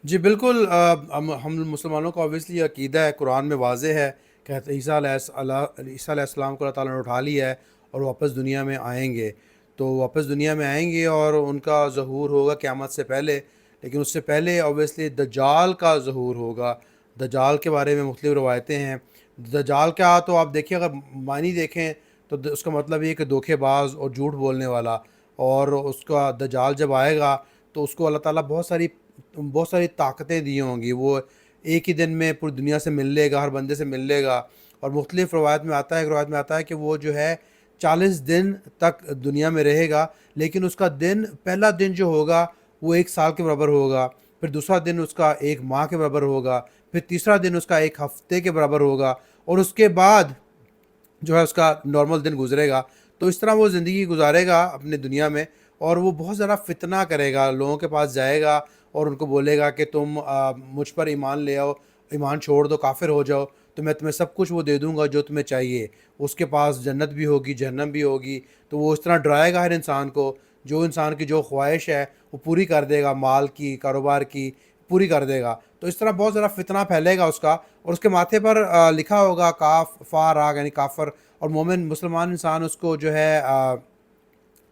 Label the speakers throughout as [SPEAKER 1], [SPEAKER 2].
[SPEAKER 1] جی بالکل، ہم مسلمانوں کا اوبیسلی عقیدہ ہے، قرآن میں واضح ہے کہ حضرت عیسیٰ علیہ السلام کو اللہ تعالیٰ نے اٹھا لیا ہے اور وہ واپس دنیا میں آئیں گے۔ تو واپس دنیا میں آئیں گے اور ان کا ظہور ہوگا قیامت سے پہلے، لیکن اس سے پہلے اوبیسلی دجال کا ظہور ہوگا۔ دجال کے بارے میں مختلف روایتیں ہیں۔ دجال کیا، تو آپ دیکھیں، اگر معنی دیکھیں تو اس کا مطلب یہ ہے کہ دھوکے باز اور جھوٹ بولنے والا۔ اور اس کا دجال جب آئے گا تو اس کو اللہ تعالیٰ بہت ساری طاقتیں دی ہوں گی۔ وہ ایک ہی دن میں پوری دنیا سے مل لے گا، ہر بندے سے مل لے گا۔ اور مختلف روایت میں آتا ہے، ایک روایت میں آتا ہے کہ وہ جو ہے 40 دن تک دنیا میں رہے گا، لیکن اس کا پہلا دن جو ہوگا وہ 1 سال کے برابر ہوگا، پھر دوسرا دن اس کا 1 ماہ کے برابر ہوگا، پھر تیسرا دن اس کا 1 ہفتے کے برابر ہوگا، اور اس کے بعد جو ہے اس کا نارمل دن گزرے گا۔ تو اس طرح وہ زندگی گزارے گا اپنے دنیا میں، اور وہ بہت زیادہ فتنہ کرے گا، لوگوں کے پاس جائے گا اور ان کو بولے گا کہ تم مجھ پر ایمان لے آؤ، ایمان چھوڑ دو، کافر ہو جاؤ، تو میں تمہیں سب کچھ وہ دے دوں گا جو تمہیں چاہیے۔ اس کے پاس جنت بھی ہوگی، جہنم بھی ہوگی۔ تو وہ اس طرح ڈرائے گا ہر انسان کو، جو انسان کی جو خواہش ہے وہ پوری کر دے گا، مال کی، کاروبار کی پوری کر دے گا۔ تو اس طرح بہت زیادہ فتنہ پھیلے گا اس کا، اور اس کے ماتھے پر لکھا ہوگا کاف فا را، یعنی کافر۔ اور مومن مسلمان انسان اس کو جو ہے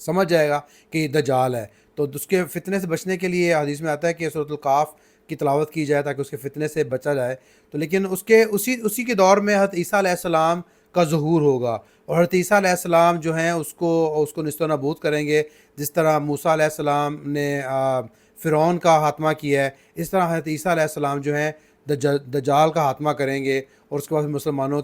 [SPEAKER 1] سمجھ جائے گا کہ یہ دجال ہے۔ تو اس کے فتنے سے بچنے کے لیے حدیث میں آتا ہے کہ سورۃ القاف کی تلاوت کی جائے تاکہ اس کے فتنے سے بچا جائے۔ تو لیکن اسی کے دور میں حضرت عیسیٰ علیہ السلام کا ظہور ہوگا، اور حضرت عیسیٰ علیہ السلام جو ہیں اس کو نیست و نابود کریں گے۔ جس طرح موسیٰ علیہ السلام نے فرعون کا خاتمہ کیا ہے، اس طرح حضرت عیسیٰ علیہ السلام جو ہیں دجال کا خاتمہ کریں گے، اور اس کے بعد مسلمانوں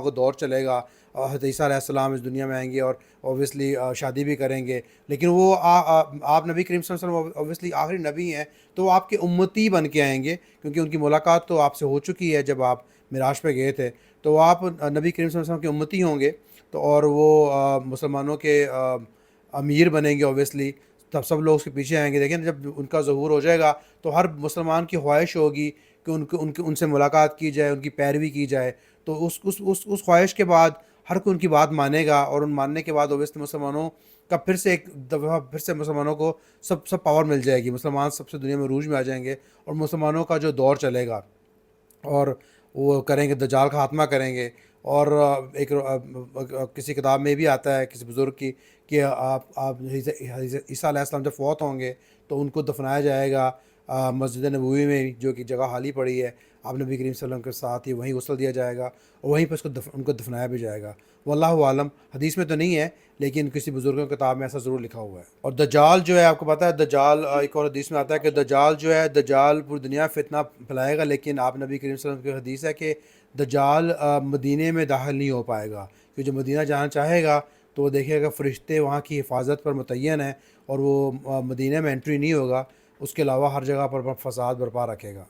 [SPEAKER 1] کو دور چلے گا۔ اور حضرت عیسیٰ علیہ السلام اس دنیا میں آئیں گے، اور اوبیسلی شادی بھی کریں گے، لیکن وہ آپ نبی کریم صلی اللہ علیہ وسلم اوبیسلی آخری نبی ہیں، تو وہ آپ کے امتی بن کے آئیں گے، کیونکہ ان کی ملاقات تو آپ سے ہو چکی ہے جب آپ معراج پہ گئے تھے۔ تو آپ نبی کریم صلی اللہ علیہ وسلم کے امتی ہوں گے، تو اور وہ مسلمانوں کے امیر بنیں گے اوبیسلی۔ تب سب لوگ اس کے پیچھے آئیں گے۔ دیکھیں جب ان کا ظہور ہو جائے گا تو ہر مسلمان کی خواہش ہوگی کہ ان سے ملاقات کی جائے، ان کی پیروی کی جائے۔ تو اس خواہش کے بعد ہر کوئی ان کی بات مانے گا، اور ان ماننے کے بعد اوبیسلی مسلمانوں کا پھر سے ایک دفعہ پھر سے مسلمانوں کو سب پاور مل جائے گی، مسلمان سب سے دنیا میں عروج میں آ جائیں گے، اور مسلمانوں کا جو دور چلے گا، اور وہ کریں گے، دجال کا خاتمہ کریں گے۔ اور کسی کتاب میں بھی آتا ہے کسی بزرگ کی کہ آپ عیسیٰ علیہ السلام جب فوت ہوں گے تو ان کو دفنایا جائے گا مسجد نبوی میں، جو کہ جگہ خالی پڑی ہے۔ آپ نبی کریم صلی اللہ علیہ وسلم کے ساتھ ہی وہیں غسل دیا جائے گا، اور وہیں پہ ان کو دفنایا بھی جائے گا۔ واللہ عالم، حدیث میں تو نہیں ہے، لیکن کسی بزرگوں کی کتاب میں ایسا ضرور لکھا ہوا ہے۔ اور دجال جو ہے، آپ کو پتہ ہے دجال، ایک اور حدیث میں آتا ہے کہ دجال جو ہے، دجال پوری دنیا فتنہ پھیلائے گا، لیکن آپ نبی کریم صلی اللہ علیہ وسلم کی حدیث ہے کہ دجال مدینے میں داخل نہیں ہو پائے گا، کیونکہ جو مدینہ جانا چاہے گا تو وہ دیکھے گا فرشتے وہاں کی حفاظت پر متعین ہیں، اور وہ مدینہ میں انٹری نہیں ہوگا، اس کے علاوہ ہر جگہ پر فساد برپا رکھے گا۔